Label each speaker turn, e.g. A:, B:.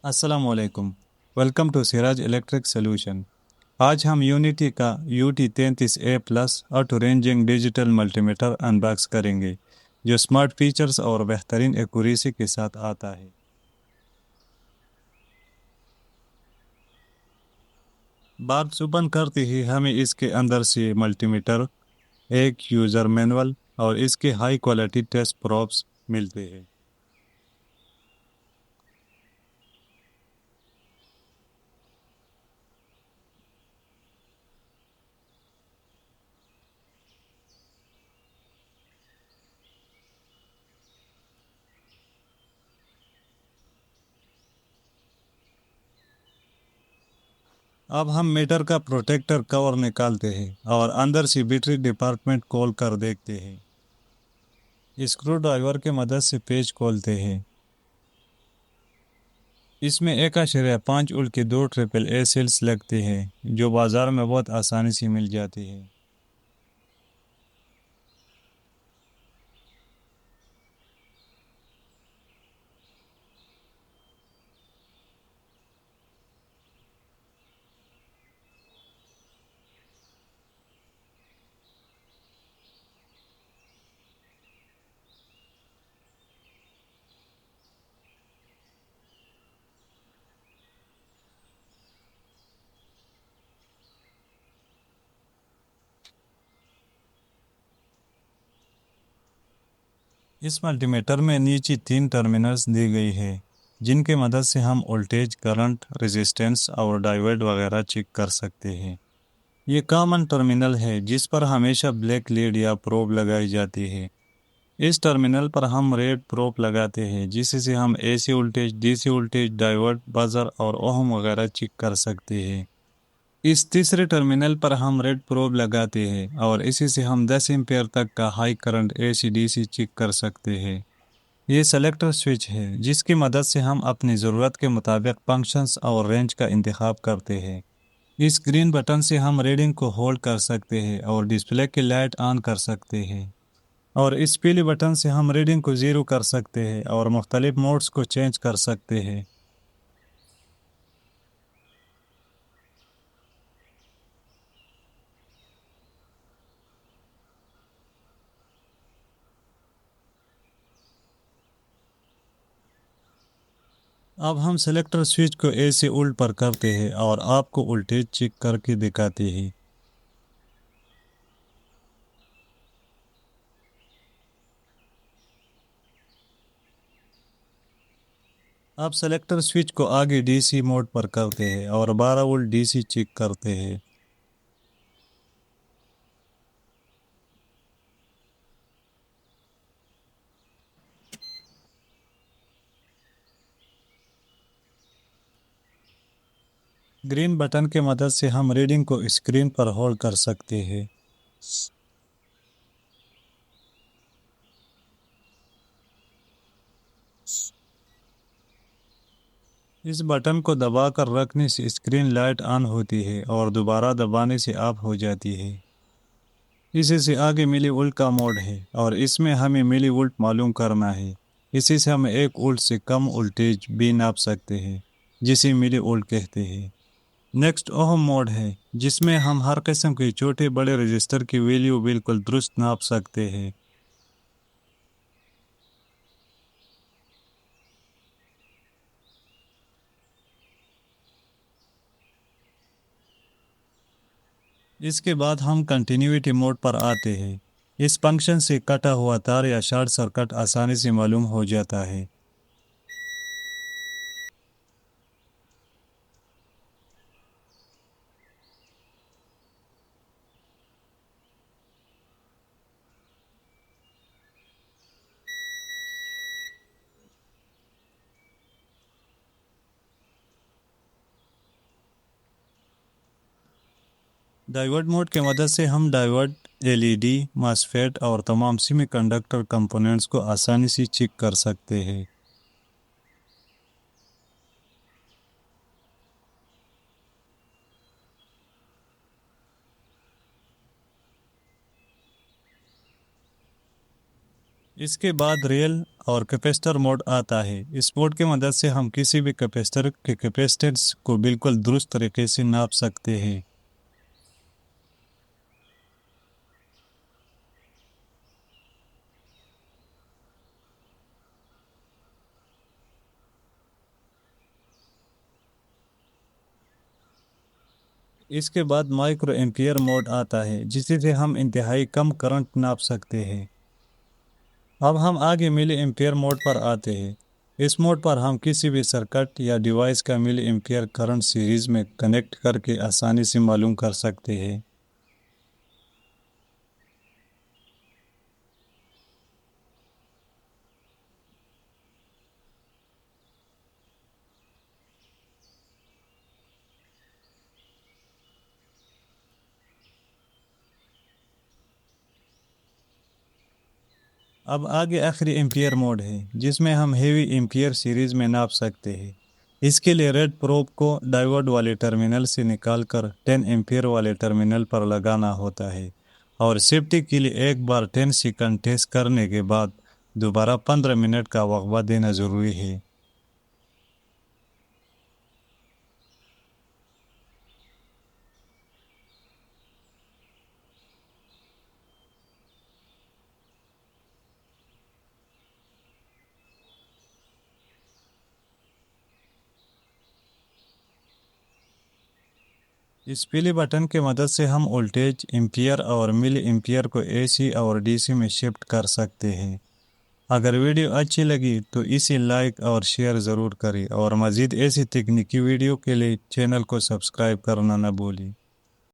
A: السلام علیکم۔ Welcome to Siraj electric solution. آج ہم یونٹی کا UT33A+ auto ranging digital multimeter unbox کریں گے جو اسمارٹ فیچرز اور بہترین ایکوریسی کے ساتھ آتا ہے۔ باکس اوپن کرتے ہی ہمیں اس کے اندر سے ملٹی میٹر، ایک یوزر مینول اور اس کے ہائی کوالٹی ٹیسٹ پروبس ملتے ہیں۔ اب ہم میٹر کا پروٹیکٹر کور نکالتے ہیں اور اندر سے بیٹری ڈپارٹمنٹ کھول کر دیکھتے ہیں۔ اسکرو ڈرائیور کے مدد سے پیچ کھولتے ہیں۔ اس میں 1.5 کے 2 AAA سیلز لگتے ہیں جو بازار میں بہت آسانی سے مل جاتی ہے۔ اس ملٹی میٹر میں نیچے 3 ٹرمینلز دی گئی ہے جن کے مدد سے ہم وولٹیج، کرنٹ، ریزسٹنس اور ڈائیورٹ وغیرہ چیک کر سکتے ہیں۔ یہ کامن ٹرمینل ہے جس پر ہمیشہ بلیک لیڈ یا پروب لگائی جاتی ہے۔ اس ٹرمینل پر ہم ریڈ پروب لگاتے ہیں جس سے ہم AC voltage, DC voltage, divert, buzzer اور اوہم وغیرہ چیک کر سکتے ہیں۔ اس تیسرے ٹرمینل پر ہم ریڈ پروب لگاتے ہیں اور اسی سے ہم 10 ایمپیئر تک کا high current AC DC check کر سکتے ہیں۔ یہ سلیکٹر سوئچ ہے جس کی مدد سے ہم اپنی ضرورت کے مطابق فنکشنز اور رینج کا انتخاب کرتے ہیں۔ اس گرین بٹن سے ہم ریڈنگ کو ہولڈ کر سکتے ہیں اور ڈسپلے کی لائٹ آن کر سکتے ہیں، اور اس پیلی بٹن سے ہم ریڈنگ کو زیرو کر سکتے ہیں اور مختلف موڈز کو چینج کر سکتے ہیں۔ اب ہم سلیکٹر سوئچ کو A سے الٹ پر کرتے ہیں اور آپ کو وولٹیج چیک کر کے دکھاتے ہیں۔ اب سلیکٹر سوئچ کو آگے DC موڈ پر کرتے ہیں اور 12 وولٹ DC چیک کرتے ہیں۔ گرین بٹن کے مدد سے ہم ریڈنگ کو اسکرین پر ہولڈ کر سکتے ہیں۔ اس بٹن کو دبا کر رکھنے سے اسکرین لائٹ آن ہوتی ہے اور دوبارہ دبانے سے آف ہو جاتی ہے۔ اسی سے آگے ملی وولٹ کا موڈ ہے اور اس میں ہمیں ملی وولٹ معلوم کرنا ہے۔ اسی سے ہم 1 وولٹ سے کم وولٹیج بھی ناپ سکتے ہیں جسے ملی وولٹ کہتے ہیں۔ نیکسٹ اوہم موڈ ہے جس میں ہم ہر قسم کے چھوٹے بڑے رجسٹر کی ویلیو بالکل درست ناپ سکتے ہیں۔ اس کے بعد ہم کنٹینیوٹی موڈ پر آتے ہیں۔ اس فنکشن سے کٹا ہوا تار یا شارٹ سرکٹ آسانی سے معلوم ہو جاتا ہے۔ ڈائیورٹ موڈ کی مدد سے ہم ڈائیورٹ، LED، ماسفیٹ اور تمام سیمی کنڈکٹر کمپوننٹس کو آسانی سے چیک کر سکتے ہیں۔ اس کے بعد ریل اور کیپیسٹر موڈ آتا ہے۔ اس موڈ کی مدد سے ہم کسی بھی کیپیسٹر کے کیپیسٹنس کو بالکل درست طریقے سے ناپ سکتے ہیں۔ اس کے بعد مائکرو ایمپیئر موڈ آتا ہے جس سے ہم انتہائی کم کرنٹ ناپ سکتے ہیں۔ اب ہم آگے ملی ایمپیئر موڈ پر آتے ہیں۔ اس موڈ پر ہم کسی بھی سرکٹ یا ڈیوائس کا ملی ایمپیئر کرنٹ سیریز میں کنیکٹ کر کے آسانی سے معلوم کر سکتے ہیں۔ اب آگے آخری ایمپیئر موڈ ہے جس میں ہم ہیوی ایمپیئر سیریز میں ناپ سکتے ہیں۔ اس کے لیے ریڈ پروب کو ڈائیوڈ والے ٹرمینل سے نکال کر 10 ایمپیئر والے ٹرمینل پر لگانا ہوتا ہے، اور سیفٹی کے لیے ایک بار 10 سیکنڈ ٹیسٹ کرنے کے بعد دوبارہ 15 منٹ کا وقفہ دینا ضروری ہے۔ اس پیلی بٹن کے مدد سے ہم وولٹیج، ایمپیئر اور ملی ایمپیئر کو اے سی اور ڈی سی میں شفٹ کر سکتے ہیں۔ اگر ویڈیو اچھی لگی تو اسے لائک اور شیئر ضرور کریں، اور مزید ایسی تکنیکی ویڈیو کے لیے چینل کو سبسکرائب کرنا نہ بھولیں۔